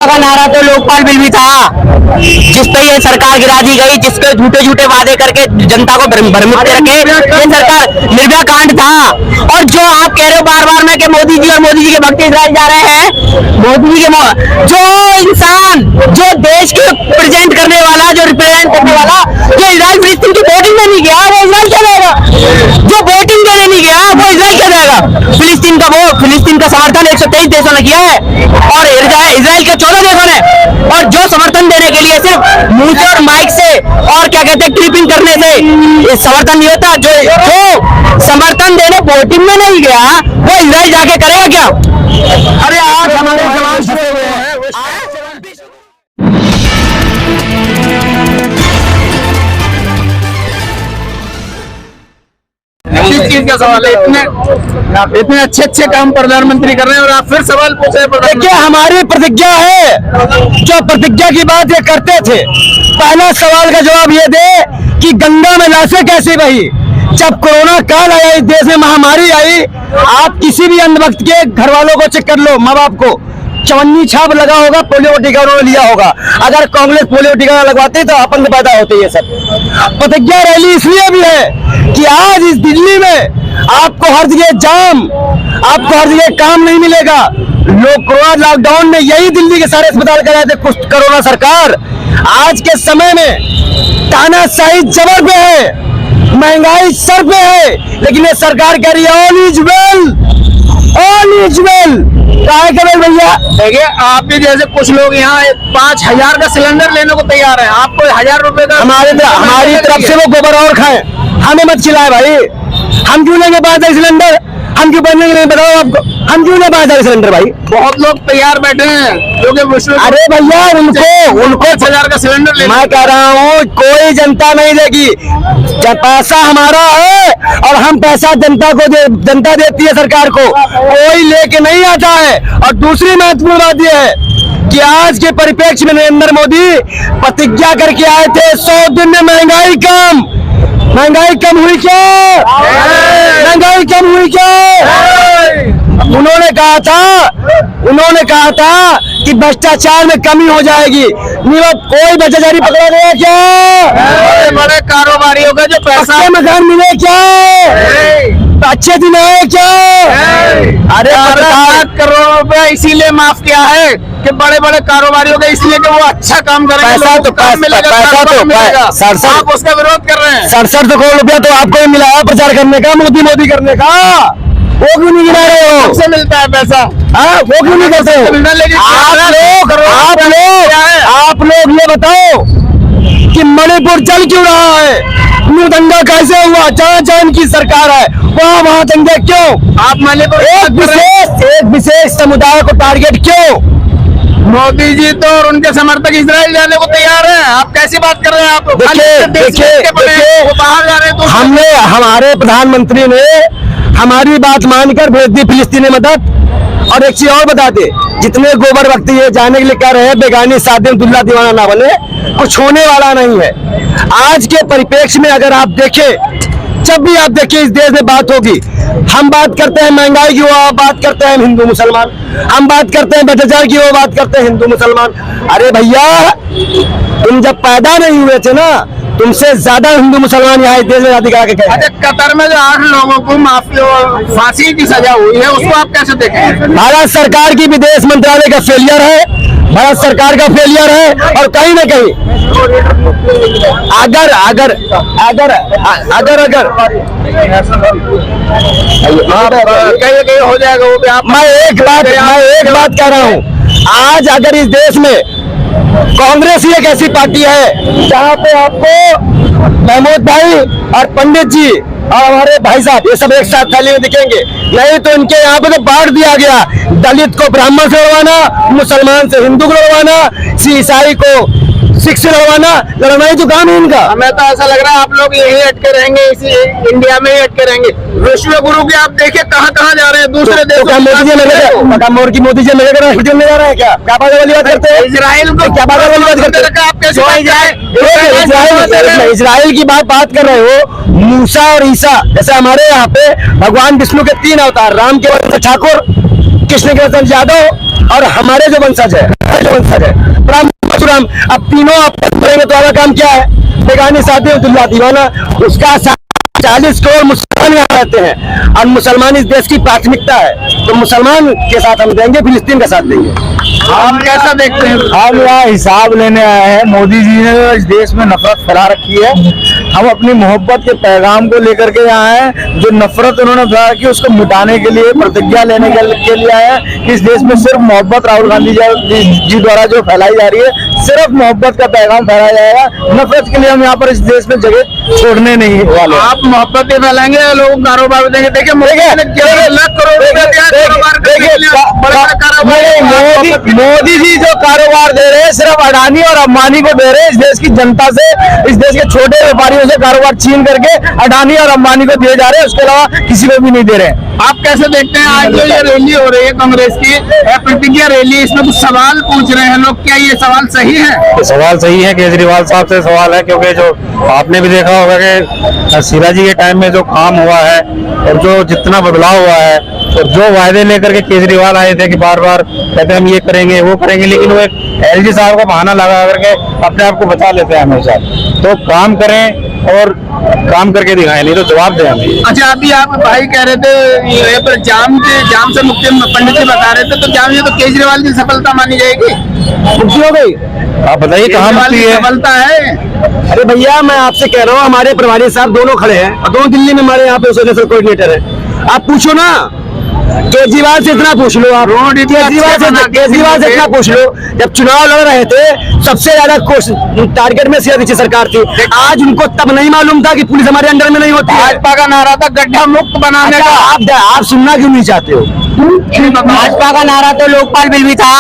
का नारा तो लोकपाल बिल भी था, जिसपे ये सरकार गिरा दी गई, जिसपे झूठे झूठे वादे करके जनता को भ्रमित करके ये सरकार निर्भया कांड था। और जो आप कह रहे हो बार बार में कि मोदी जी और मोदी जी के भक्त इजराइल जा रहे हैं, मोदी जी के जो इंसान जो देश के प्रेजेंट करने वाला, जो रिप्रेजेंट करने वाला, जो इजराइल फिलिस्तीन की वोटिंग में नहीं गया वो इजराइल क्या जाएगा? जो वोटिंग देने नहीं गया वो इजराइल क्या जाएगा? फिलिस्तीन का समर्थन 123 देशों ने किया है और इजराइल के 14 देशों ने। और जो समर्थन देने के लिए सिर्फ मुंह से और माइक से और क्या कहते हैं क्लिपिंग करने से समर्थन नहीं होता। जो समर्थन देने वोटिंग में नहीं गया वो इजराइल जाके करेगा क्या? अरे आज हमारे जवान शुरू हुए हैं। किस चीज का सवाल है? इतने अच्छे अच्छे काम प्रधानमंत्री कर रहे हैं और आप फिर सवाल पूछ रहे हैं? देखिए, हमारी प्रतिज्ञा है, जो प्रतिज्ञा की बात ये करते थे। पहला सवाल का जवाब ये दे कि गंगा में लाशें कैसे बही? जब कोरोना काल आया, इस देश में महामारी आई, आप किसी भी अंधभक्त के घर वालों को चेक कर लो, माँ बाप को चवन्नी छाप लगा होगा, पोलियो टीका उन्होंने लिया होगा। अगर कांग्रेस पोलियो टीका लगवाती तो अपंग पैदा होते। ये सब प्रतिज्ञा रैली इसलिए भी है कि आज इस दिल्ली में आपको हर जगह जाम, आपको हर जगह काम नहीं मिलेगा। लोग कोरोना लॉकडाउन में यही दिल्ली के सारे अस्पताल कराए थे कुछ कोरोना सरकार। आज के समय में तानाशाही जबर पे है, महंगाई सर पे है, लेकिन ये सरकार कह रही है all is well, all is well. काय के वेल भैया? देखिए, आप भी जैसे कुछ लोग यहाँ 5,000 का सिलेंडर लेने को तैयार हैं, आपको 1,000 रुपए का हमारी तरफ से वो गोबर और खाएं, हमें मत खिलाए भाई। हम क्यों लेंगे 5,000 सिलेंडर? हम क्यों बनने के लिए बताओ आपको? हम क्यों लें 5,000 सिलेंडर भाई? बहुत लोग तैयार बैठे हैं क्योंकि अरे भैया, उनको 5,000 का सिलेंडर लेने। मैं कह रहा हूँ कोई जनता नहीं देगी, जब पैसा हमारा है और हम पैसा जनता देती है सरकार को, कोई लेके नहीं आता है। और दूसरी महत्वपूर्ण बात यह है कि आज के परिप्रेक्ष्य में नरेंद्र मोदी प्रतिज्ञा करके आए थे 100 दिन में महंगाई कम। महंगाई कम हुई क्या? महंगाई कम हुई क्या? उन्होंने कहा था कि भ्रष्टाचार में कमी हो जाएगी। नहीं, कोई भ्रष्टाचारी पकड़ा गया क्या? बड़े बड़े कारोबारियों का जो पैसा, मकान मिले क्या? अच्छे दिन आए क्या? अरे 50 करोड़ रुपया इसीलिए माफ किया है कि बड़े बड़े कारोबारियों का, इसलिए कि वो अच्छा काम करेंगे, पैसा तो मिलेगा। आप उसका विरोध कर रहे हैं। 67 करोड़ रुपया तो आपको ही मिला है प्रचार करने का, मोदी करने का। वो क्यों नहीं गिरा रहे हो? सबसे मिलता है पैसा, वो क्यों नहीं करते? आप लोग ये बताओ कि मणिपुर चल क्यों रहा है? दंगा कैसे हुआ? जहाँ जहाँ की सरकार है वहाँ दंगे क्यों? आप मणिपुर एक विशेष समुदाय को टारगेट क्यों? मोदी जी तो और उनके समर्थक इजराइल जाने को तैयार हैं। आप कैसी बात कर रहे हैं? आप देखिए, बाहर जा रहे हैं तो हमारे प्रधानमंत्री ने हमारी बात मानकर भेज दी फिलिस्तीनी मदद। और एक चीज और बता दे, जितने गोबर भक्त ये जाने के लिए कह रहे हैं बेगानी शादी में दुल्हा दीवाना ना बने, कुछ होने वाला नहीं है। आज के परिप्रेक्ष्य में अगर आप देखें, जब भी आप देखिए इस देश में बात होगी, हम बात करते हैं महंगाई की, वो बात करते हैं हिंदू मुसलमान। हम बात करते हैं भ्रष्टाचार की, वो बात करते हैं हिंदू मुसलमान। अरे भैया, तुम जब पैदा नहीं हुए थे ना, तुमसे ज्यादा हिंदू मुसलमान यहाँ देश में अधिकार के कहे। अच्छा, कतर में जो 8 लोगों को फांसी की सजा हुई है, उसको आप कैसे देखें? भारत सरकार की विदेश मंत्रालय का फेलियर है, भारत सरकार का फेलियर है। और कहीं ना कहीं अगर अगर अगर अगर अगर कहीं हो जाएगा वो भी। मैं एक बात कह रहा हूँ, आज अगर इस देश में कांग्रेस ही एक ऐसी पार्टी है जहाँ पे आपको महमूद भाई और पंडित जी और हमारे भाई साहब ये सब एक साथ थाली में दिखेंगे, नहीं तो इनके यहाँ पे तो बांट दिया गया। दलित को ब्राह्मण से लड़वाना, मुसलमान से हिंदू को लड़वाना, ईसाई को सिख से लड़वाना, लड़वाई तो काम है इनका। हमें तो ऐसा लग रहा है आप लोग यही अटके रहेंगे, इसी इंडिया में ही अटके रहेंगे। विश्व गुरु की आप देखिए कहाँ कहाँ जा रहे हैं दूसरे देशों में। मोदी जी मेरे हॉस्पिटल में जा रहे हैं क्या? क्या बात वाली बात करते हैं? इजराइल को क्या बात वाली बात करते हैं? आप कैसे इजराइल की बात कर रहे हो? मूसा और ईसा, जैसे हमारे यहाँ पे भगवान विष्णु के 3 अवतार, राम के वंश ठाकुर, कृष्ण के वंशज यादव और हमारे जो वंशज है परशुराम, अब तीनों आपस में मरेंगे तो हमारा काम क्या है? बेगानी शादी अब्दुल्ला दीवाना, उसका 40 करोड़ मुसलमान यहाँ रहते हैं और मुसलमान इस देश की प्राथमिकता है, तो मुसलमान के साथ हम देंगे, फिलिस्तीन का साथ देंगे। हम कैसा देखते हैं? हम यहाँ हिसाब लेने आए हैं। मोदी जी ने इस देश में नफरत फैला रखी है, हम अपनी मोहब्बत के पैगाम को लेकर के यहाँ हैं। जो नफरत उन्होंने फैला रखी है उसको मिटाने के लिए प्रतिज्ञा लेने के लिए आए हैं कि इस देश में सिर्फ मोहब्बत राहुल गांधी जी द्वारा जो फैलाई जा रही है, सिर्फ मोहब्बत का पैगाम फैलाया जाएगा। नफरत के लिए हम यहाँ पर इस देश में जगह छोड़ने नहीं वाले। आप मोहब्बत फैलाएंगे, लोगों को कारोबार देंगे। देखिए मोदी जी जो कारोबार दे रहे हैं सिर्फ अडानी और अंबानी को दे रहे हैं। इस देश की जनता से, इस देश के छोटे व्यापारियों से कारोबार छीन करके अडानी और अंबानी को दिए जा रहे हैं, उसके अलावा किसी को भी नहीं दे रहे हैं। आप कैसे देखते हैं आज जो ये रैली हो रही है कांग्रेस की, प्रतिज्ञा रैली, इसमें कुछ सवाल पूछ रहे हैं लोग, क्या ये सवाल सही है? सवाल सही है, केजरीवाल साहब से सवाल है, क्योंकि जो आपने भी देखा होगा कि शीला जी के टाइम में जो काम हुआ है और जो जितना बदलाव हुआ है और जो वायदे लेकर के केजरीवाल आए थे कि बार बार कहते हैं हम ये करेंगे वो करेंगे, लेकिन वो एक एलजी साहब का बहाना लगा करके अपने आप को बचा लेते हैं हमेशा। तो काम करें और काम करके दिखाएं, नहीं तो जवाब दें हमें। अच्छा, अभी आप भाई कह रहे थे ये पर जाम से मुक्ति पंडित जी बता रहे थे, तो जाम ये तो केजरीवाल की सफलता मानी जाएगी? मुक्ति हो गई? आप बताइए कहाँ मुक्ति है? सफलता है? अरे भैया मैं आपसे कह रहा हूँ, हमारे प्रभारी साहब दोनों खड़े हैं और दोनों दिल्ली में हमारे यहाँ पे सोशल कोऑर्डिनेटर है। आप पूछो ना, केजरीवाल से इतना पूछ लो, आप केजरीवाल से इतना पूछ लो। जब चुनाव लड़ रहे थे सबसे ज्यादा टारगेट में सीआरपीएफ सरकार थी, आज उनको तब नहीं मालूम था कि पुलिस हमारे अंडर में नहीं होती है। भाजपा का नारा था गड्ढा मुक्त बनाने का। आप सुनना क्यों नहीं चाहते हो? भाजपा का नारा तो लोकपाल बिल भी था,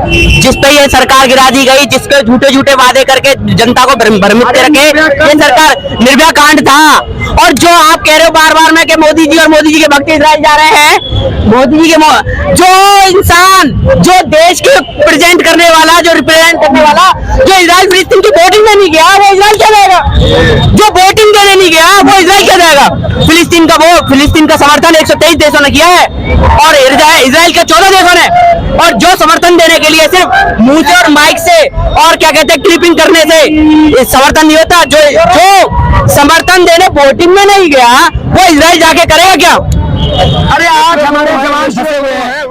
जिस पे ये सरकार गिरा दी गई, जिसके झूठे वादे करके जनता को भ्रमित करके ये सरकार, निर्भया कांड था। और जो आप कह रहे हो बार बार में कि मोदी जी और मोदी जी के भक्त इजराइल जा रहे हैं, मोदी जी के जो इंसान जो देश के प्रेजेंट करने वाला, जो रिप्रेजेंट करने वाला, जो इजराइल फिलिस्तीन की वोटिंग में नहीं गया वो इजराइल क्या जाएगा? जो वोटिंग देने नहीं गया वो इजराइल क्या जाएगा? फिलिस्तीन का समर्थन 123 देशों ने किया है और इजराइल के 14 देशों ने। और जो समर्थन देने के लिए सिर्फ मुंह से और माइक से और क्या कहते हैं क्लिपिंग करने से समर्थन नहीं होता। जो समर्थन देने वोटिंग में नहीं गया वो इजराइल जाके करेगा क्या? अरे आज हमारे जवान फंसे हुए हैं।